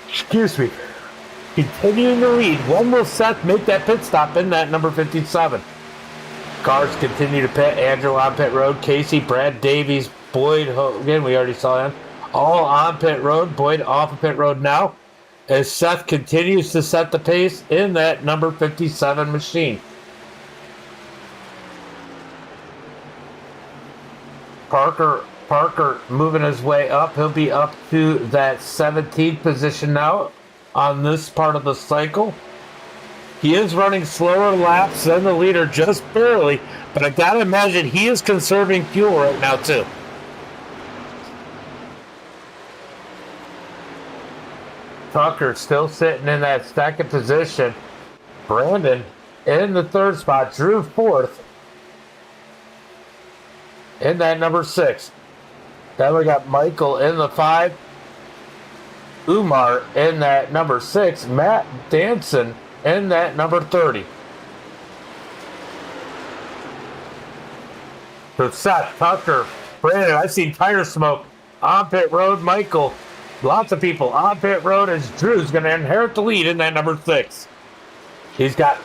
excuse me, continuing to lead. When will Seth make that pit stop in that number 57? Cars continue to pit. Andrew on pit road. Casey, Brad Davies, Boyd Hogan, we already saw him. All on pit road. Boyd off of pit road now as Seth continues to set the pace in that number 57 machine. Parker moving his way up. He'll be up to that 17th position now on this part of the cycle. He is running slower laps than the leader, just barely, but I gotta imagine he is conserving fuel right now too. Tucker still sitting in that second position. Brandon in the third spot. Drew fourth in that number 6. Then we got Michael in the 5. Umar in that number 6. Matt Danson in that number 30. So Seth, Tucker, Brandon, I've seen tire smoke on pit road. Michael, lots of people on pit road as Drew's going to inherit the lead in that number 6. He's got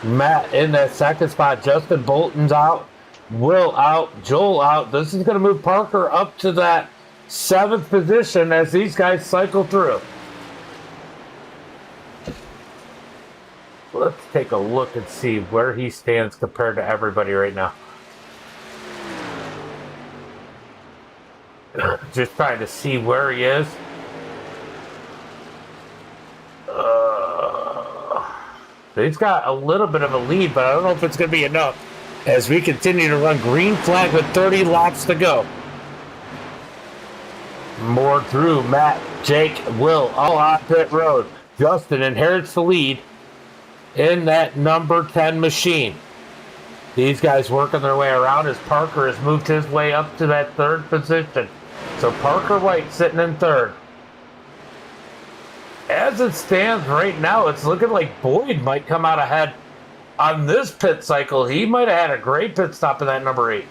Matt in that second spot. Justin Bolton's out. Will out. Joel out. This is going to move Parker up to that 7th position as these guys cycle through. Let's take a look and see where he stands compared to everybody right now. Just trying to see where he is. He's got a little bit of a lead, but I don't know if it's going to be enough as we continue to run green flag with 30 laps to go. More Drew, Matt, Jake, Will, all on pit road. Justin inherits the lead in that number 10 machine. These guys working their way around as Parker has moved his way up to that 3rd position. So Parker White sitting in 3rd. As it stands right now, it's looking like Boyd might come out ahead on this pit cycle. He might have had a great pit stop in that number 8.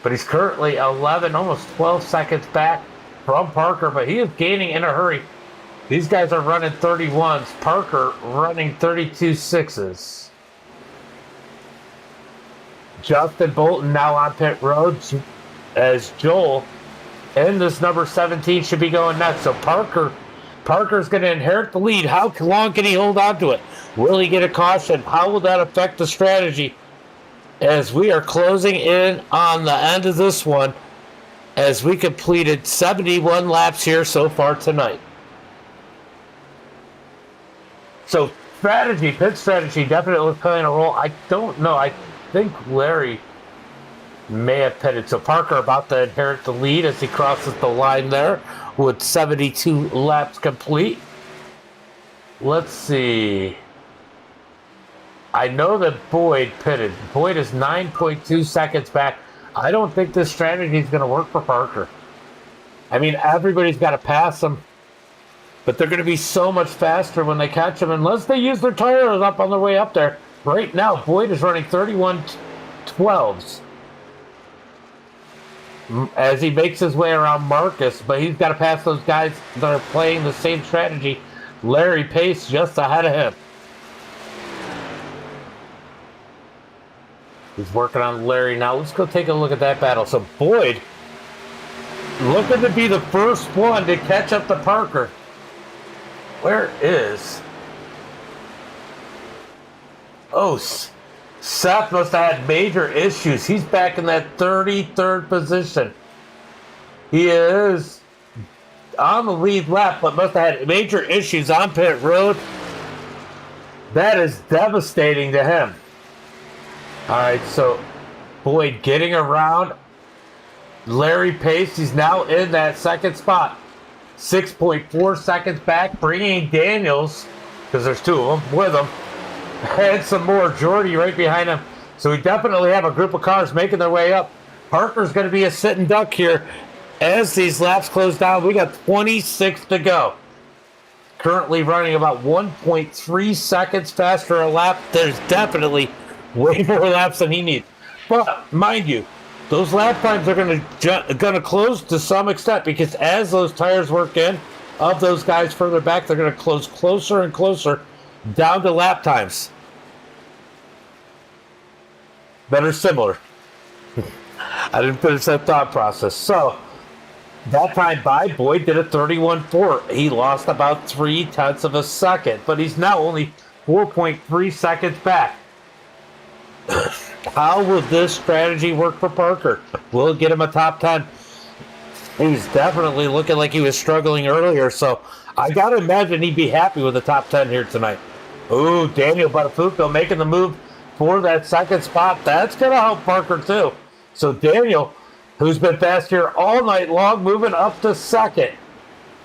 But he's currently 11, almost 12 seconds back from Parker, but he is gaining in a hurry. These guys are running 31s. Parker running 32.6s. Justin Bolton now on pit road as Joel in this number 17 should be going next. So Parker's going to inherit the lead. How long can he hold on to it? Will he get a caution? How will that affect the strategy as we are closing in on the end of this one as we completed 71 laps here so far tonight? So pit strategy definitely playing a role. I don't know. I think Larry may have pitted. So Parker about to inherit the lead as he crosses the line there with 72 laps complete. Let's see. I know that Boyd pitted. Boyd is 9.2 seconds back. I don't think this strategy is going to work for Parker. I mean, everybody's got to pass him, but they're going to be so much faster when they catch him unless they use their tires up on their way up there. Right now, Boyd is running 31.12s as he makes his way around Marcus, but he's got to pass those guys that are playing the same strategy. Larry Pace just ahead of him. He's working on Larry now. Let's go take a look at that battle. So Boyd looking to be the first one to catch up to Parker. Where is... Oh, Seth must have had major issues. He's back in that 33rd position. He is on the lead lap, but must have had major issues on pit road. That is devastating to him. All right, so Boyd getting around Larry Pace. He's now in that 2nd spot. 6.4 seconds back, bringing Daniels, because there's 2 of them, with him. And some more. Jordy right behind him. So we definitely have a group of cars making their way up. Parker's going to be a sitting duck here as these laps close down. We got 26 to go. Currently running about 1.3 seconds faster a lap. There's definitely way more laps than he needs. But mind you, those lap times are going to close to some extent because as those tires work in of those guys further back, they're going to close closer and closer down to lap times that are similar. I didn't finish that thought process. So that time by Boyd did a 31.4. He lost about 0.3 of a second, but he's now only 4.3 seconds back. How will this strategy work for Parker? Will it get him a top 10? He's definitely looking like he was struggling earlier, so I got to imagine he'd be happy with the top 10 here tonight. Ooh, Daniel Buttafuoco making the move for that second spot. That's going to help Parker too. So Daniel, who's been fast here all night long, moving up to second.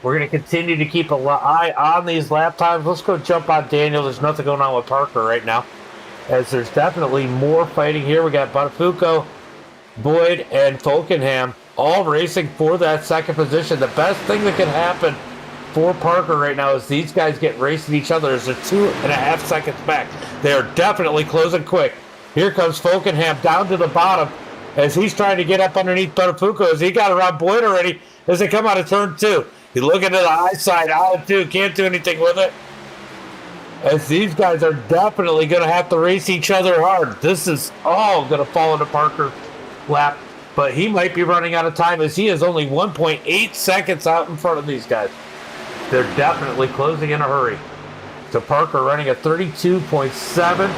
We're going to continue to keep an eye on these lap times. Let's go jump on Daniel. There's nothing going on with Parker right now, as there's definitely more fighting here. We got Buttafuoco, Boyd, and Folkenham all racing for that second position. The best thing that can happen for Parker right now is these guys get racing each other as they're 2.5 seconds back. They are definitely closing quick. Here comes Folkenham down to the bottom as he's trying to get up underneath Buttafuoco as he got around Boyd already as they come out of turn 2. He's looking to the high side, out of 2, can't do anything with it. As these guys are definitely going to have to race each other hard. This is all going to fall into Parker's lap, but he might be running out of time as he is only 1.8 seconds out in front of these guys. They're definitely closing in a hurry. So Parker running a 32.7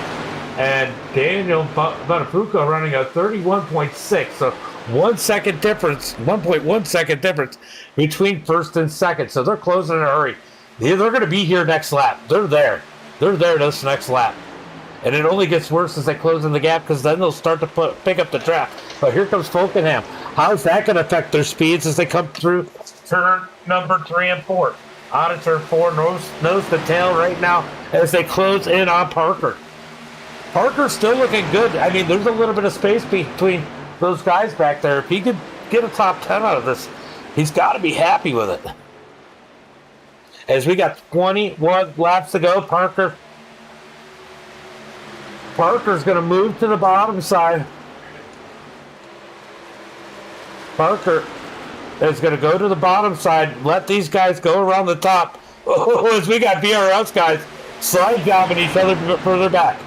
and Daniel Buttafuoco running a 31.6. So 1 second difference, 1.1 second difference between first and second. So they're closing in a hurry. They're going to be here next lap. They're there. They're there this next lap. And it only gets worse as they close in the gap because then they'll start to pick up the draft. But here comes Folkenham. How's that going to affect their speeds as they come through turn number 3 and 4? Out of turn 4, nose to tail right now as they close in on Parker. Parker's still looking good. I mean, there's a little bit of space between those guys back there. If he could get a top 10 out of this, he's got to be happy with it. As we got 21 laps to go, Parker's going to move to the bottom side. Parker is going to go to the bottom side, let these guys go around the top. Oh, as we got BRS guys slide jobbing each other further back.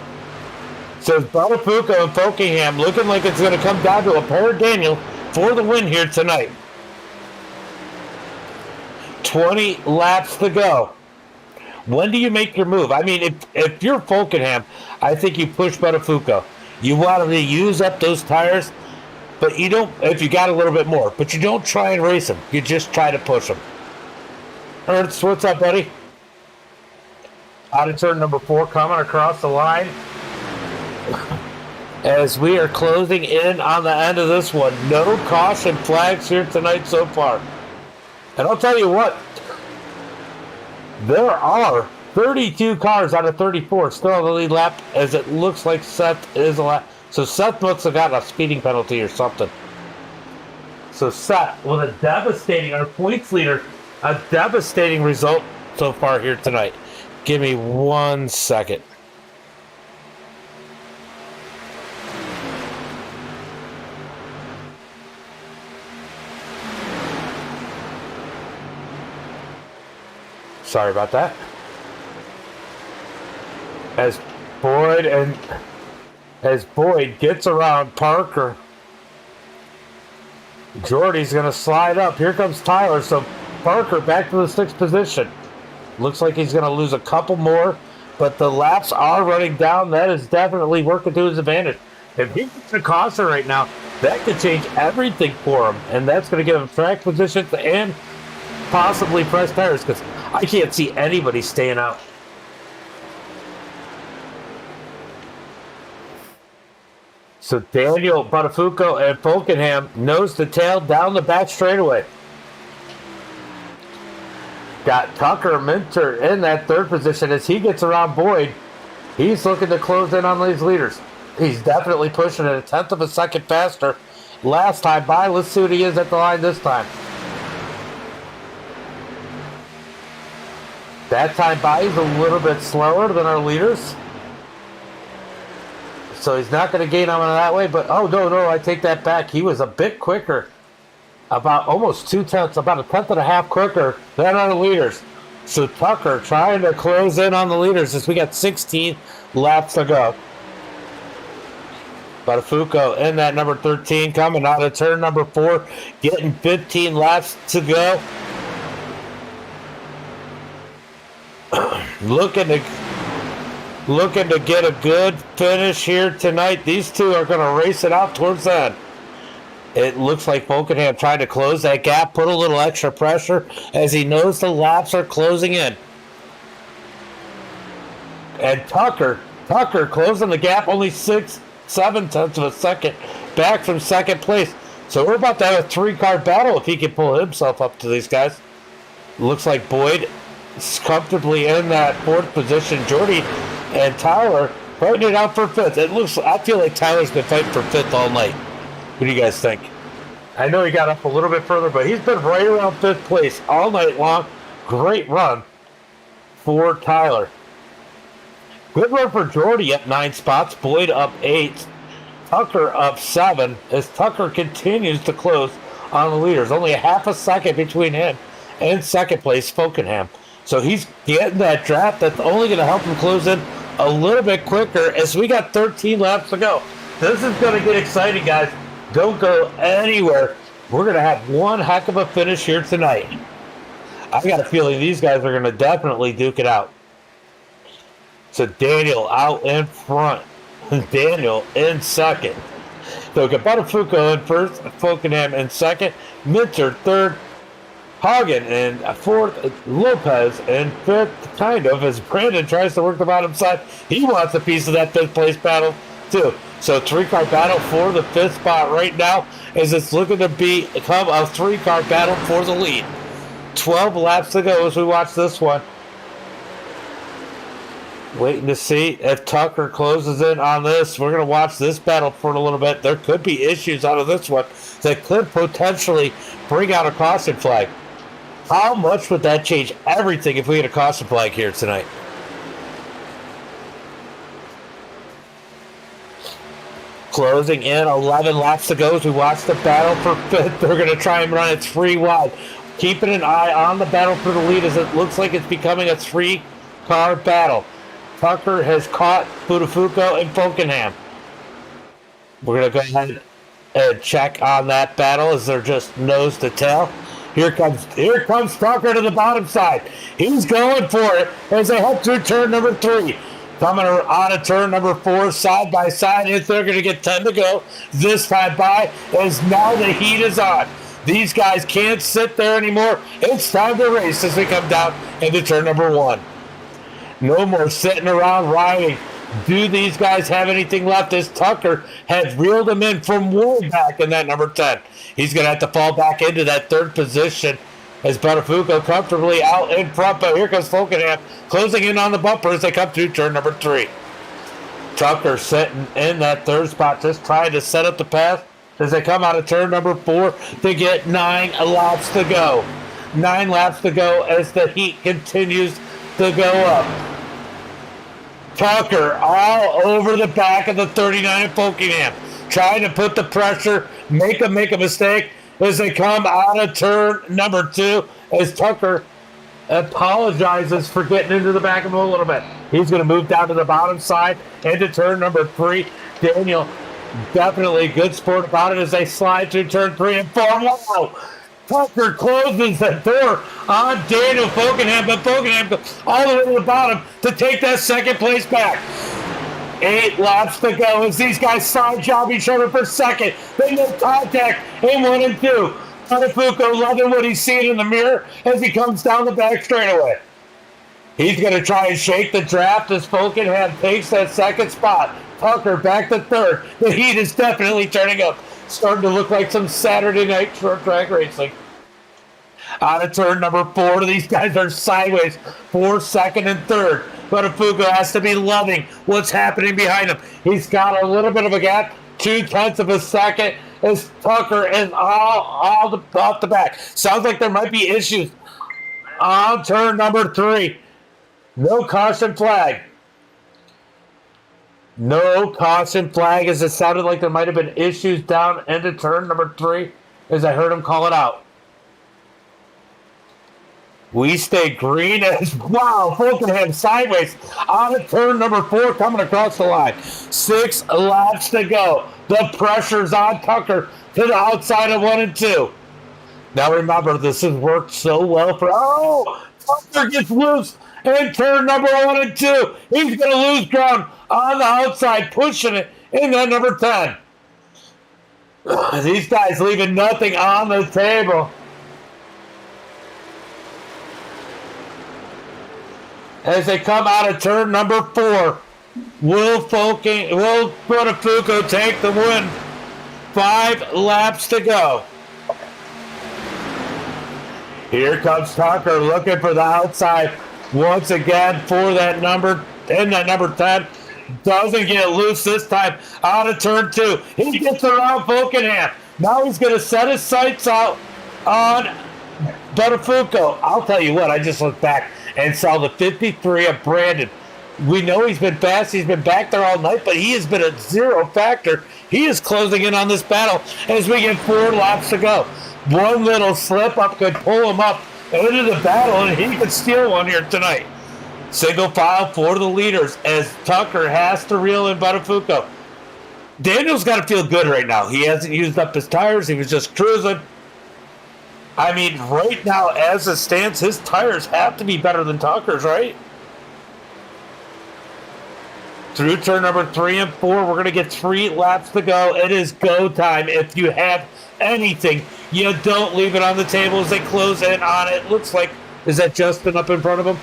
So Buttafuoco and Folkenham looking like it's going to come down to a pair of Daniel for the win here tonight. 20 laps to go. When do you make your move? I mean, if you're Folkenham, I think you push Buttafuoco. You want to use up those tires, but you don't, if you got a little bit more, but you don't try and race them. You just try to push them. Ernst, what's up, buddy? Out of turn number 4, coming across the line. As we are closing in on the end of this one. No caution flags here tonight so far. And I'll tell you what, there are 32 cars out of 34 still on the lead lap, as it looks like Seth is a lap. So Seth must have got a speeding penalty or something. So Seth, with a devastating, our points leader, a devastating result so far here tonight. Give me 1 second. Sorry about that. As Boyd gets around Parker, Jordy's going to slide up. Here comes Tyler. So Parker back to the 6th position. Looks like he's going to lose a couple more, but the laps are running down. That is definitely working to his advantage. If he gets a caution right now, that could change everything for him, and that's going to give him track positions and possibly fresh tires, because I can't see anybody staying out. So Daniel Buttafuoco and Folkenham nose to tail down the back straightaway. Got Tucker Minter in that 3rd position as he gets around Boyd. He's looking to close in on these leaders. He's definitely pushing it 1/10 of a second faster last time by. Let's see what he is at the line this time. That time by is a little bit slower than our leaders. So he's not going to gain on that way, but oh, no, I take that back. He was a bit quicker, about almost 2/10, about 1/10 quicker than our leaders. So Tucker trying to close in on the leaders as we got 16 laps to go. Buttafuoco in that number 13, coming out of turn number 4, getting 15 laps to go. Looking to get a good finish here tonight. These two are going to race it out towards the end. It looks like Folkenham trying to close that gap, put a little extra pressure as he knows the laps are closing in. And Tucker closing the gap, only 6/7 of a second back from second place. So we're about to have a 3-car battle if he can pull himself up to these guys. Looks like Boyd is comfortably in that 4th position. Jordy and Tyler fighting it out for 5th. I feel like Tyler's been fighting for 5th all night. What do you guys think? I know he got up a little bit further, but he's been right around 5th place all night long. Great run for Tyler. Good run for Jordy, up 9 spots. Boyd up 8. Tucker up 7 as Tucker continues to close on the leaders. Only a half a second between him and second place, Fokenham. So he's getting that draft that's only going to help him close in a little bit quicker as we got 13 laps to go. This is going to get exciting, guys. Don't go anywhere. We're going to have one heck of a finish here tonight. I've got a feeling these guys are going to definitely duke it out. So Daniel out in front. Daniel in second. So we got Buttafuoco in first, Fokenham in second, Minter third, Hagen in fourth, Lopez in fifth, kind of, as Brandon tries to work the bottom side. He wants a piece of that 5th place battle too. So 3-car battle for the 5th spot right now as it's looking to become a 3-car battle for the lead. 12 laps to go as we watch this one. Waiting to see if Tucker closes in on this. We're going to watch this battle for a little bit. There could be issues out of this one that could potentially bring out a caution flag. How much would that change everything if we had a caution flag here tonight? Closing in, 11 laps to go as we watch the battle for 5th. They're going to try and run it 3 wide. Keeping an eye on the battle for the lead as it looks like it's becoming a 3-car battle. Tucker has caught Buttafuoco and Fokenham. We're going to go ahead and check on that battle as they're just nose to tail. Here comes Tucker to the bottom side. He's going for it as they head through turn number 3. Coming out of turn number 4, side by side, if they're going to get 10 to go this time by, as now the heat is on. These guys can't sit there anymore. It's time to race as we come down into turn number 1. No more sitting around riding. Do these guys have anything left as Tucker has reeled them in from way back in that number 10. He's going to have to fall back into that 3rd position as Buttafuoco comfortably out in front. But here comes Fokenham closing in on the bumper as they come through turn number 3. Tucker sitting in that 3rd spot, just trying to set up the path as they come out of turn number 4 to get 9 laps to go. 9 laps to go as the heat continues to go up. Tucker all over the back of the 39 of Fokenham, trying to put the pressure, make a mistake as they come out of turn number 2 as Tucker apologizes for getting into the back of him a little bit. He's going to move down to the bottom side into turn number 3. Daniel, definitely good sport about it as they slide through turn 3 and 4. Wow! Tucker closes the door on Daniel Fokenham, but Fokenham goes all the way to the bottom to take that 2nd place back. 8 laps to go as these guys side job each other for 2nd. They make contact in 1 and 2. Buttafuoco loving what he's seeing in the mirror as he comes down the back straightaway. He's going to try and shake the draft as Fokenham takes that 2nd spot. Tucker back to 3rd. The heat is definitely turning up. Starting to look like some Saturday night short track racing. Out of turn number 4, these guys are sideways for 2nd and 3rd. Buttafuoco has to be loving what's happening behind him. He's got a little bit of a gap, 0.2 of a second, as Tucker is all off the back. Sounds like there might be issues on turn number 3. No caution flag. No caution flag as it sounded like there might have been issues down into turn number 3 as I heard him call it out. We stay green as, wow, Fokenham sideways out of turn number 4 coming across the line. 6 laps to go. The pressure's on Tucker to the outside of 1 and 2. Now remember, this has worked so well for, Tucker gets loose in turn number 1 and 2. He's going to lose ground on the outside, pushing it in that number 10. These guys leaving nothing on the table. as they come out of turn number 4. Will Buttafuoco take the win? 5 laps to go. Here comes Tucker looking for the outside once again for that number 10. Doesn't get loose this time. Out of turn 2. He gets around Volkenham. Now he's going to set his sights out on Buttafuoco. I'll tell you what, I just looked back and saw the 53 of Brandon. We know he's been fast. He's been back there all night, but he has been a zero factor. He is closing in on this battle as we get 4 laps to go. One little slip up could pull him up into the battle, and he could steal one here tonight. Single file for the leaders as Tucker has to reel in Buttafuoco. Daniel's got to feel good right now. He hasn't used up his tires. He was just cruising. I mean, right now, as it stands, his tires have to be better than Tucker's, right? Through turn number 3 and 4, we're going to get 3 laps to go. It is go time. If you have anything, you don't leave it on the table as they close in on it. Looks like, is that Justin up in front of him?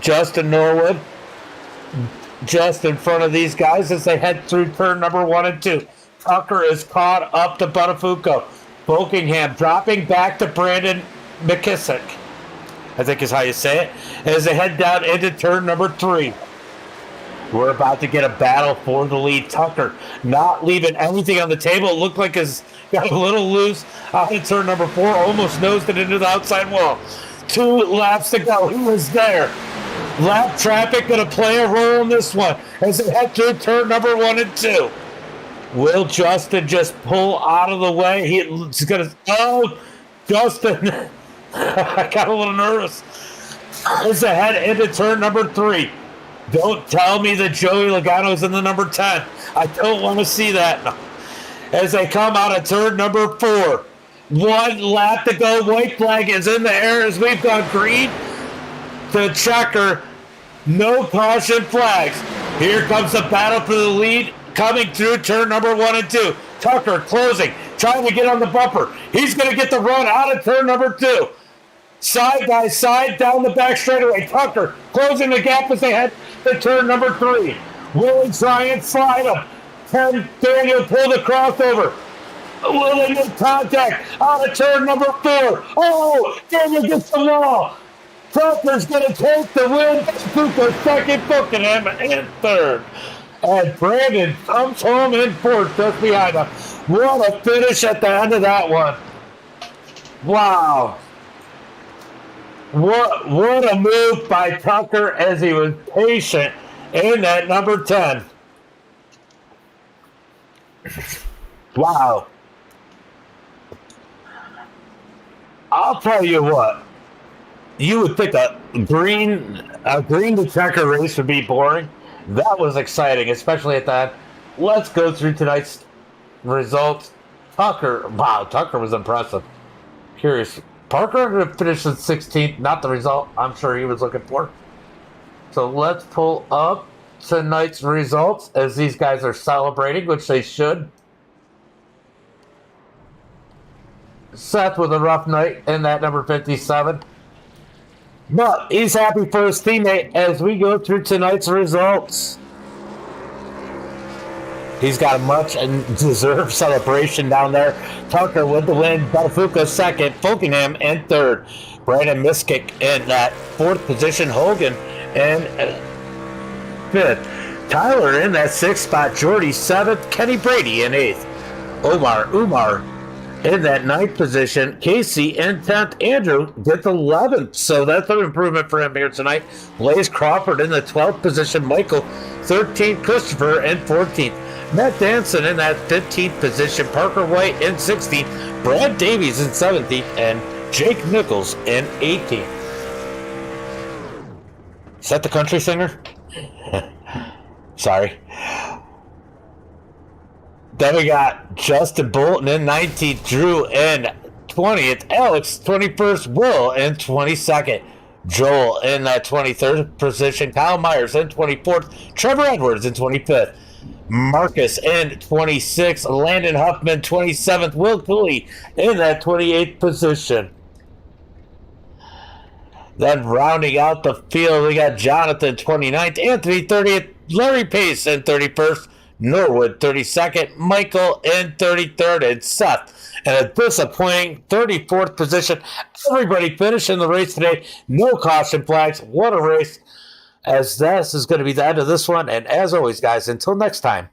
Justin Norwood. Just in front of these guys as they head through turn number 1 and 2. Tucker is caught up to Buttafuoco. Buckingham dropping back to Brandon McKissick, I think is how you say it, as they head down into turn number 3. We're about to get a battle for the lead. Tucker not leaving anything on the table. It looked like he's got a little loose out in turn number 4. Almost nosed it into the outside wall. 2 laps to go. He was there. Lap traffic going to play a role in this one as they head through turn number 1 and 2. Will Justin just pull out of the way? He's going to... Oh, Justin. I got a little nervous. As they head into turn number 3. Don't tell me that Joey Logano's in the number 10. I don't want to see that. No. As they come out of turn number 4. 1 lap to go. White flag is in the air as we've gone green to checker. No caution flags. Here comes the battle for the lead coming through turn number 1 and 2. Tucker closing, trying to get on the bumper. He's going to get the run out of turn number 2. Side by side down the back straightaway. Tucker closing the gap as they head to turn number 3. Will he try and slide him? Can Daniel pull the crossover? Will they make contact out of turn number 4? Oh, Daniel gets the wall. Tucker's going to take the win. Cooper second, Buckingham in third. And Brandon comes home in fourth just behind him. What a finish at the end of that one. Wow. What a move by Tucker as he was patient in that number 10. Wow. I'll tell you what. You would think a green to checker race would be boring. That was exciting, especially at that. Let's go through tonight's results. Tucker was impressive. Curious. Parker finished in 16th, not the result I'm sure he was looking for. So let's pull up tonight's results as these guys are celebrating, which they should. Seth with a rough night in that number 57. But he's happy for his teammate as we go through tonight's results. He's got a much and deserved celebration down there. Tucker with the win. Buttafuoco second. Buckingham in third. Brandon Miskick in that fourth position. Hogan in fifth. Tyler in that sixth spot. Jordy seventh. Kenny Brady in eighth. Umar in that ninth position. Casey in 10th. Andrew gets 11th. So that's an improvement for him here tonight. Blaze Crawford in the 12th position. Michael 13th. Christopher in 14th. Matt Danson in that 15th position. Parker White in 16th. Brad Davies in 17th. And Jake Nichols in 18th. Is that the country singer? Sorry. Then we got Justin Bolton in 19th, Drew in 20th, Alex 21st, Will in 22nd, Joel in that 23rd position, Kyle Myers in 24th, Trevor Edwards in 25th, Marcus in 26th, Landon Huffman 27th, Will Cooley in that 28th position. Then rounding out the field, we got Jonathan 29th, Anthony 30th, Larry Pace in 31st, Norwood 32nd, Michael in 33rd, and Seth in a disappointing 34th position. Everybody finishing the race today. No caution flags. What a race. As this is going to be the end of this one. And as always, guys, until next time.